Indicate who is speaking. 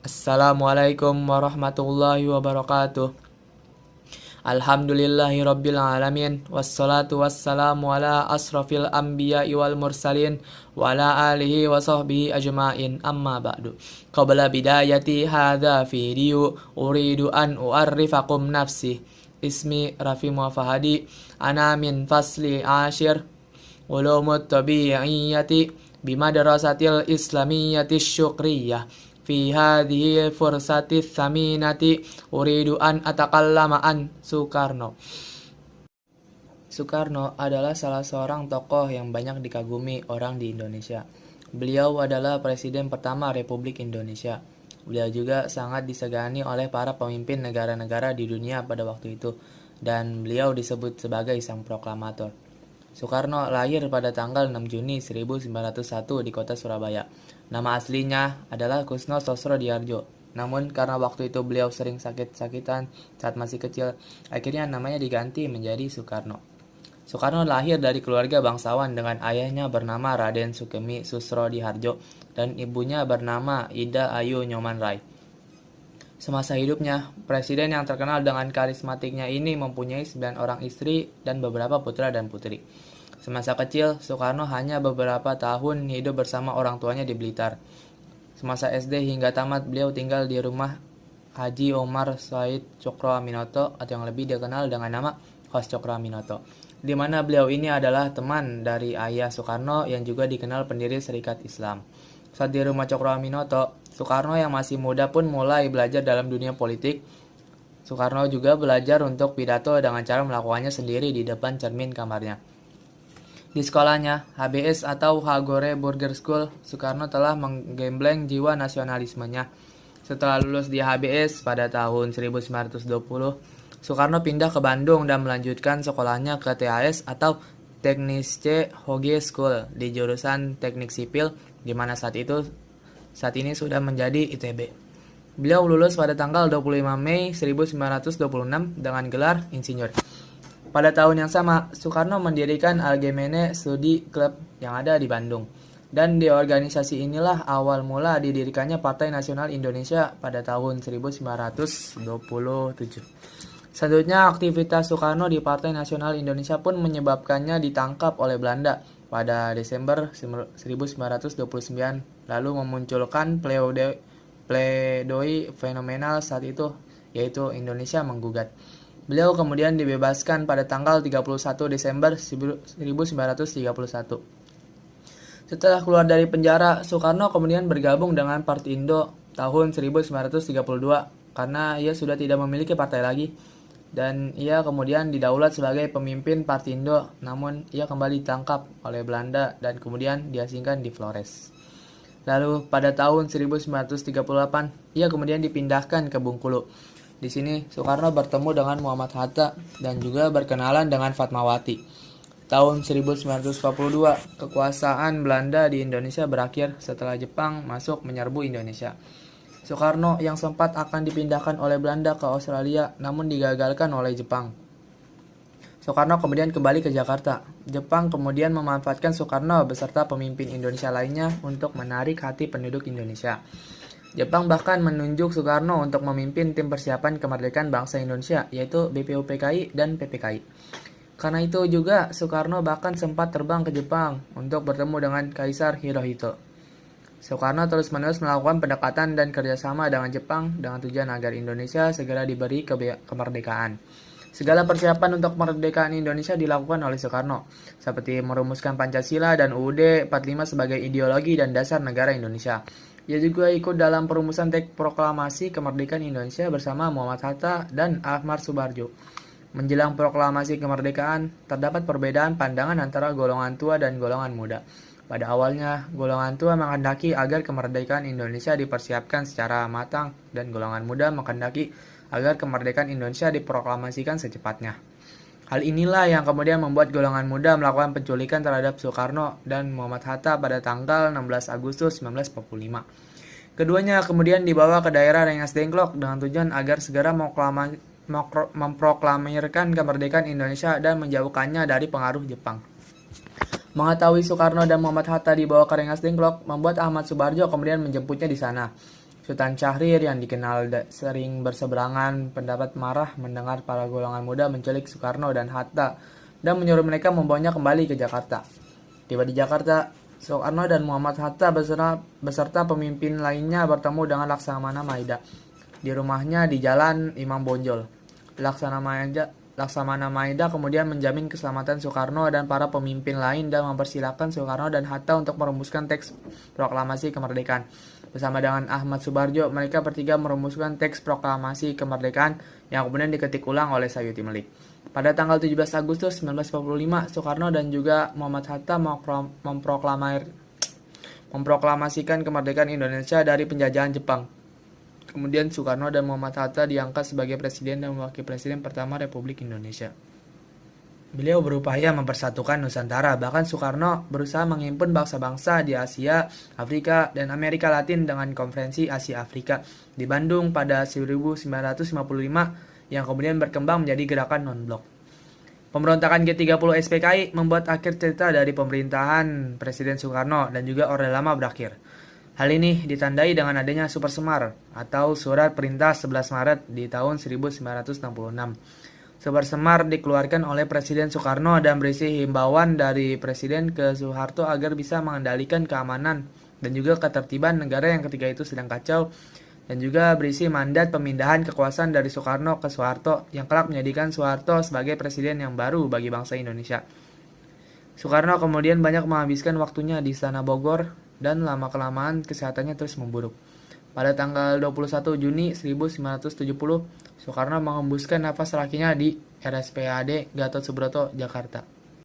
Speaker 1: Assalamualaikum warahmatullahi wabarakatuh. Alhamdulillahi rabbil alamin. Wassalatu wassalamu ala asrafil anbiya'i wal mursalin wa ala alihi wa sahbihi ajma'in. Amma ba'du. Qabla bidayati hadha video uridu an u'arrifakum nafsi. Ismi Rafi Muafahadi. Ana min fasli ashir ulumut tabi'iyyati bimadrasatil islamiyyati syukriyah. Fi hadhihi fursati tsaminati uridu an atakallama an Soekarno. Soekarno adalah salah seorang tokoh yang banyak dikagumi orang di Indonesia. Beliau adalah presiden pertama Republik Indonesia. Beliau juga sangat disegani oleh para pemimpin negara-negara di dunia pada waktu itu, dan beliau disebut sebagai sang proklamator. Soekarno lahir pada tanggal 6 Juni 1901 di kota Surabaya. Nama aslinya adalah Kusno Sosrodiyardjo. Namun karena waktu itu beliau sering sakit-sakitan saat masih kecil, akhirnya namanya diganti menjadi Soekarno. Soekarno lahir dari keluarga bangsawan dengan ayahnya bernama Raden Sukemi Susrodihardjo dan ibunya bernama Ida Ayu Nyoman Rai. Semasa hidupnya, presiden yang terkenal dengan karismatiknya ini mempunyai 9 orang istri dan beberapa putra dan putri. Semasa kecil, Soekarno hanya beberapa tahun hidup bersama orang tuanya di Blitar. Semasa SD hingga tamat, beliau tinggal di rumah Haji Omar Said Cokroaminoto atau yang lebih dikenal dengan nama Hos Cokroaminoto, di mana beliau ini adalah teman dari ayah Soekarno yang juga dikenal pendiri Serikat Islam. Saat di rumah Cokroaminoto, Soekarno yang masih muda pun mulai belajar dalam dunia politik. Soekarno juga belajar untuk pidato dengan cara melakukannya sendiri di depan cermin kamarnya. Di sekolahnya, HBS atau Hagore Burger School, Soekarno telah menggembleng jiwa nasionalismenya. Setelah lulus di HBS pada tahun 1920, Soekarno pindah ke Bandung dan melanjutkan sekolahnya ke THS atau Technische Hoge School di jurusan Teknik Sipil, di mana saat ini sudah menjadi ITB. Beliau lulus pada tanggal 25 Mei 1926 dengan gelar insinyur. Pada tahun yang sama, Soekarno mendirikan Algemene Studi Club yang ada di Bandung. Dan di organisasi inilah awal mula didirikannya Partai Nasional Indonesia pada tahun 1927. Selanjutnya, aktivitas Soekarno di Partai Nasional Indonesia pun menyebabkannya ditangkap oleh Belanda pada Desember 1929, lalu memunculkan pledoi fenomenal saat itu, yaitu Indonesia menggugat. Beliau kemudian dibebaskan pada tanggal 31 Desember 1931. Setelah keluar dari penjara, Soekarno kemudian bergabung dengan Partindo tahun 1932 karena ia sudah tidak memiliki partai lagi. Dan ia kemudian didaulat sebagai pemimpin Partindo, namun ia kembali ditangkap oleh Belanda dan kemudian diasingkan di Flores. Lalu pada tahun 1938, ia kemudian dipindahkan ke Bengkulu. Di sini Soekarno bertemu dengan Muhammad Hatta dan juga berkenalan dengan Fatmawati. Tahun 1942, kekuasaan Belanda di Indonesia berakhir setelah Jepang masuk menyerbu Indonesia. Soekarno yang sempat akan dipindahkan oleh Belanda ke Australia namun digagalkan oleh Jepang. Soekarno kemudian kembali ke Jakarta. Jepang kemudian memanfaatkan Soekarno beserta pemimpin Indonesia lainnya untuk menarik hati penduduk Indonesia. Jepang bahkan menunjuk Soekarno untuk memimpin tim persiapan kemerdekaan bangsa Indonesia, yaitu BPUPKI dan PPKI. Karena itu juga Soekarno bahkan sempat terbang ke Jepang untuk bertemu dengan Kaisar Hirohito. Soekarno terus-menerus melakukan pendekatan dan kerjasama dengan Jepang dengan tujuan agar Indonesia segera diberi kemerdekaan. Segala persiapan untuk kemerdekaan Indonesia dilakukan oleh Soekarno, seperti merumuskan Pancasila dan UUD 45 sebagai ideologi dan dasar negara Indonesia. Ia juga ikut dalam perumusan teks proklamasi kemerdekaan Indonesia bersama Muhammad Hatta dan Ahmad Subarjo. Menjelang proklamasi kemerdekaan, terdapat perbedaan pandangan antara golongan tua dan golongan muda. Pada awalnya, golongan tua menghendaki agar kemerdekaan Indonesia dipersiapkan secara matang dan golongan muda menghendaki agar kemerdekaan Indonesia diproklamasikan secepatnya. Hal inilah yang kemudian membuat golongan muda melakukan penculikan terhadap Soekarno dan Muhammad Hatta pada tanggal 16 Agustus 1945. Keduanya kemudian dibawa ke daerah Rengas Dengklok dengan tujuan agar segera memproklamirkan kemerdekaan Indonesia dan menjauhkannya dari pengaruh Jepang. Mengetahui Soekarno dan Muhammad Hatta dibawa ke Rengas Dengklok membuat Ahmad Subarjo kemudian menjemputnya di sana. Sultan Syahrir yang dikenal sering berseberangan pendapat marah mendengar para golongan muda menculik Soekarno dan Hatta dan menyuruh mereka membawanya kembali ke Jakarta. Tiba di Jakarta, Soekarno dan Muhammad Hatta beserta pemimpin lainnya bertemu dengan Laksamana Maida di rumahnya di Jalan Imam Bonjol. Laksamana Maida kemudian menjamin keselamatan Soekarno dan para pemimpin lain dan mempersilahkan Soekarno dan Hatta untuk merumuskan teks proklamasi kemerdekaan. Bersama dengan Ahmad Subarjo, mereka bertiga merumuskan teks proklamasi kemerdekaan yang kemudian diketik ulang oleh Sayuti Melik. Pada tanggal 17 Agustus 1945, Soekarno dan juga Muhammad Hatta memproklamasikan kemerdekaan Indonesia dari penjajahan Jepang. Kemudian Soekarno dan Muhammad Hatta diangkat sebagai presiden dan wakil presiden pertama Republik Indonesia. Beliau berupaya mempersatukan Nusantara, bahkan Soekarno berusaha menghimpun bangsa-bangsa di Asia, Afrika, dan Amerika Latin dengan Konferensi Asia Afrika di Bandung pada 1955 yang kemudian berkembang menjadi gerakan non-blok. Pemberontakan G30 SPKI membuat akhir cerita dari pemerintahan Presiden Soekarno dan juga Orde Lama berakhir. Hal ini ditandai dengan adanya Super Semar atau Surat Perintah 11 Maret di tahun 1966. Super Semar dikeluarkan oleh Presiden Soekarno dan berisi himbauan dari Presiden ke Soeharto agar bisa mengendalikan keamanan dan juga ketertiban negara yang ketika itu sedang kacau, dan juga berisi mandat pemindahan kekuasaan dari Soekarno ke Soeharto yang kelak menjadikan Soeharto sebagai presiden yang baru bagi bangsa Indonesia. Soekarno kemudian banyak menghabiskan waktunya di Istana Bogor dan lama-kelamaan kesehatannya terus memburuk. Pada tanggal 21 Juni 1970, Soekarno mengembuskan nafas terakhirnya di RSPAD Gatot Subroto, Jakarta.